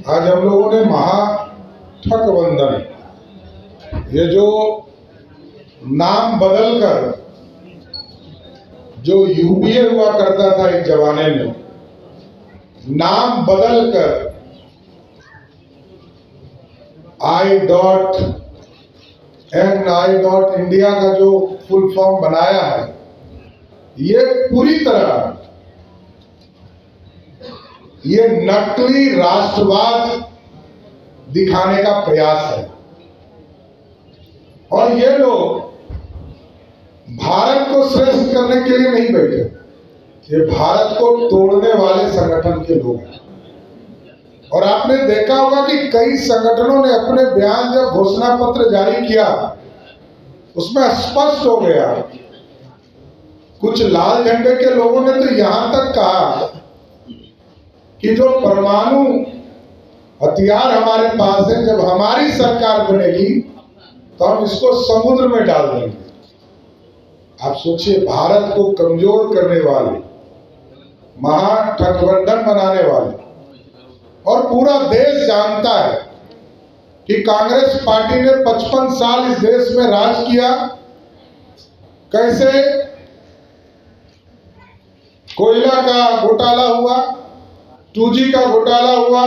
आज हम लोगों ने महागठबंधन, ये जो नाम बदलकर जो यूपीए हुआ करता था एक जमाने में, नाम बदलकर I.N.I.India का जो फुल फॉर्म बनाया है, ये पूरी तरह ये नकली राष्ट्रवाद दिखाने का प्रयास है। और ये लोग भारत को श्रेष्ठ करने के लिए नहीं बैठे, ये भारत को तोड़ने वाले संगठन के लोग हैं। और आपने देखा होगा कि कई संगठनों ने अपने बयान जब घोषणा पत्र जारी किया, उसमें स्पष्ट हो गया। कुछ लाल झंडे के लोगों ने तो यहां तक कहा कि जो परमाणु हथियार हमारे पास है, जब हमारी सरकार बनेगी तो हम इसको समुद्र में डाल देंगे। आप सोचिए, भारत को कमजोर करने वाले, महागठबंधन बनाने वाले, और पूरा देश जानता है कि कांग्रेस पार्टी ने 55 साल इस देश में राज किया। कैसे कोयला का घोटाला हुआ, 2G का घोटाला हुआ,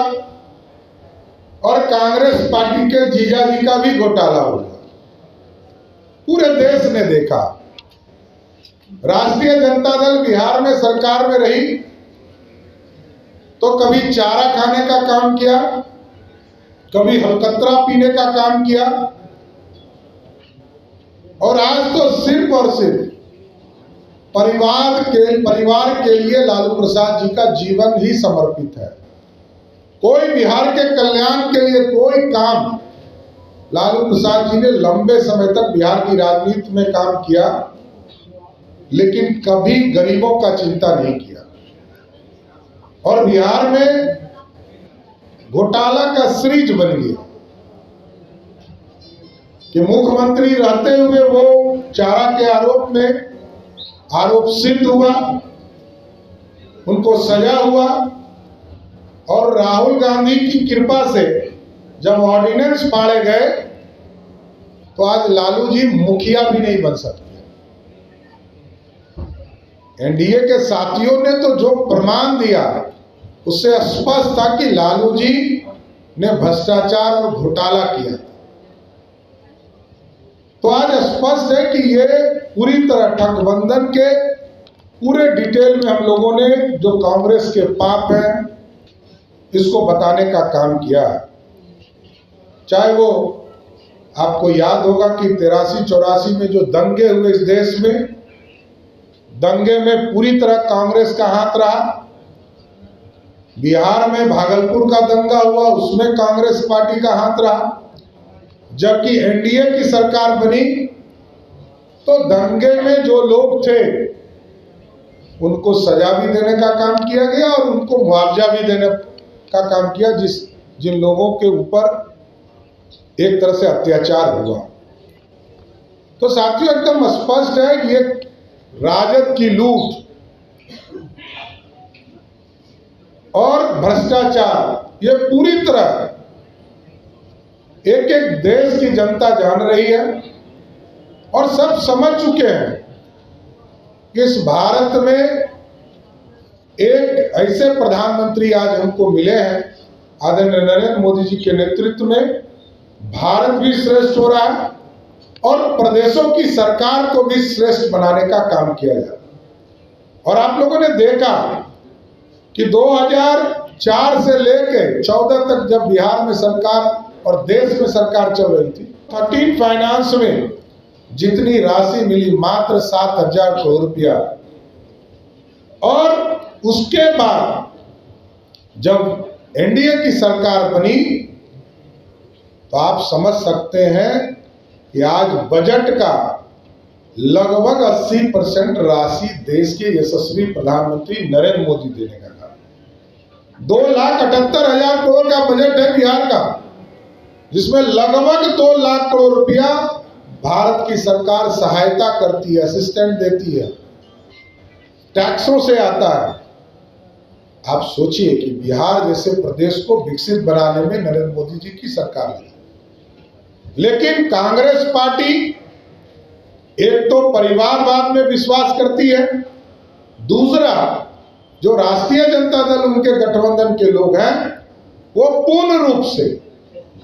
और कांग्रेस पार्टी के जीजाजी का भी घोटाला हुआ। पूरे देश ने देखा। राष्ट्रीय जनता दल बिहार में सरकार में रही तो कभी चारा खाने का काम किया, कभी हलकतरा पीने का काम किया, और आज तो सिर्फ और सिर्फ परिवार के लिए लालू प्रसाद जी का जीवन ही समर्पित है। कोई बिहार के कल्याण के लिए कोई काम लालू प्रसाद जी ने लंबे समय तक बिहार की राजनीति में काम किया, लेकिन कभी गरीबों का चिंता नहीं किया। और बिहार में घोटाला का सीरीज बन गया कि मुख्यमंत्री रहते हुए वो चारा के आरोप सिद्ध हुआ, उनको सजा हुआ, और राहुल गांधी की कृपा से जब ऑर्डिनेंस फाड़े गए तो आज लालू जी मुखिया भी नहीं बन सकते। एनडीए के साथियों ने तो जो प्रमाण दिया उससे स्पष्ट था कि लालू जी ने भ्रष्टाचार और घोटाला किया। तो आज स्पष्ट है कि ये पूरी तरह गठबंधन के पूरे डिटेल में हम लोगों ने जो कांग्रेस के पाप हैं इसको बताने का काम किया। चाहे वो आपको याद होगा कि 83-84 में जो दंगे हुए इस देश में, दंगे में पूरी तरह कांग्रेस का हाथ रहा। बिहार में भागलपुर का दंगा हुआ, उसमें कांग्रेस पार्टी का हाथ रहा। जबकि एनडीए की सरकार बनी तो दंगे में जो लोग थे उनको सजा भी देने का काम किया गया और उनको मुआवजा भी देने का काम किया, जिन लोगों के ऊपर एक तरह से अत्याचार हुआ। तो साथियों, एकदम स्पष्ट है कि ये राजद की लूट और भ्रष्टाचार ये पूरी तरह एक एक देश की जनता जान रही है और सब समझ चुके हैं कि इस भारत में एक ऐसे प्रधानमंत्री आज हमको मिले हैं, आदरणीय नरेंद्र मोदी जी के नेतृत्व में भारत भी श्रेष्ठ हो रहा है और प्रदेशों की सरकार को भी श्रेष्ठ बनाने का काम किया जा रहा है। और आप लोगों ने देखा कि 2004 से लेकर 14 तक जब बिहार में सरकार और देश में सरकार चल रही थी, 13 फाइनेंस में जितनी राशि मिली मात्र 7,000 करोड़ रुपया। और उसके बाद जब एनडीए की सरकार बनी तो आप समझ सकते हैं कि आज बजट का लगभग 80% राशि देश के यशस्वी प्रधानमंत्री नरेंद्र मोदी देने का काम। 2,78,000 करोड़ का बजट है बिहार का, जिसमें लगभग 2 लाख करोड़ रुपया भारत की सरकार सहायता करती है, असिस्टेंट देती है, टैक्सों से आता है। आप सोचिए कि बिहार जैसे प्रदेश को विकसित बनाने में नरेंद्र मोदी जी की सरकार लगी, लेकिन कांग्रेस पार्टी एक तो परिवारवाद में विश्वास करती है, दूसरा जो राष्ट्रीय जनता दल उनके गठबंधन के लोग हैं वो पूर्ण रूप से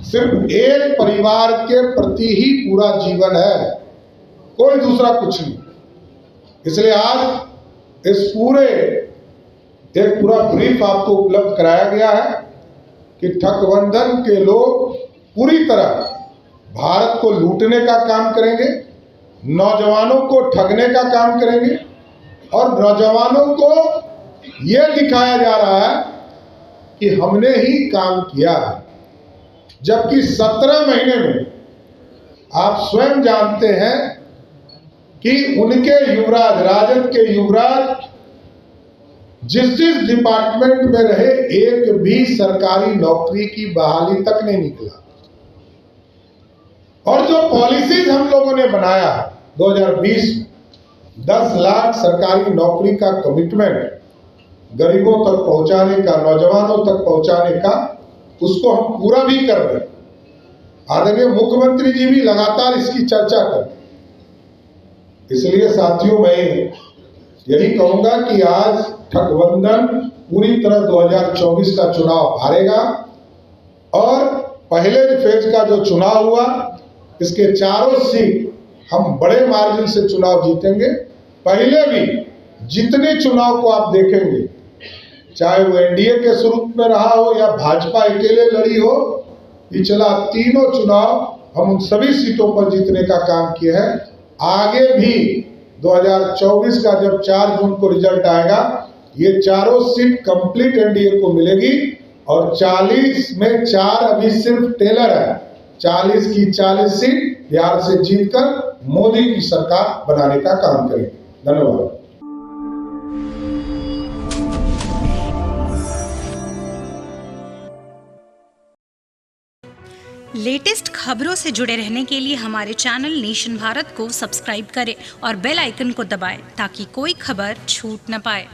सिर्फ एक परिवार के प्रति ही पूरा जीवन है, कोई दूसरा कुछ नहीं। इसलिए आज इस एक पूरा ब्रीफ आपको उपलब्ध कराया गया है कि ठगबंधन के लोग पूरी तरह भारत को लूटने का काम करेंगे, नौजवानों को ठगने का काम करेंगे और नौजवानों को यह दिखाया जा रहा है कि हमने ही काम किया है, जबकि 17 महीने में आप स्वयं जानते हैं कि उनके युवराज, राजद के युवराज जिस डिपार्टमेंट में रहे एक भी सरकारी नौकरी की बहाली तक नहीं निकला। और जो पॉलिसीज हम लोगों ने बनाया 2020 में 10 लाख सरकारी नौकरी का कमिटमेंट गरीबों तक पहुंचाने का, नौजवानों तक पहुंचाने का, उसको हम पूरा भी कर रहे हैं। आदरणीय मुख्यमंत्री जी भी लगातार इसकी चर्चा कर। इसलिए साथियों, मैं यही कहूंगा कि आज ठगबंधन पूरी तरह 2024 का चुनाव हारेगा और पहले फेज का जो चुनाव हुआ इसके चारों सीट हम बड़े मार्जिन से चुनाव जीतेंगे। पहले भी जितने चुनाव को आप देखेंगे, चाहे वो एनडीए के स्वरूप में रहा हो या भाजपा अकेले लड़ी हो, पिछला तीनों चुनाव हम उन सभी सीटों पर जीतने का काम किए हैं। आगे भी 2024 का जब 4 जून को रिजल्ट आएगा, ये चारों सीट कंप्लीट एनडीए को मिलेगी और 40 में 4 अभी सिर्फ टेलर है। 40 की 40 सीट बिहार से जीतकर मोदी की सरकार बनाने का काम करेंगे। धन्यवाद। लेटेस्ट खबरों से जुड़े रहने के लिए हमारे चैनल नेशन भारत को सब्सक्राइब करें और बेल आइकन को दबाएं ताकि कोई खबर छूट न पाए।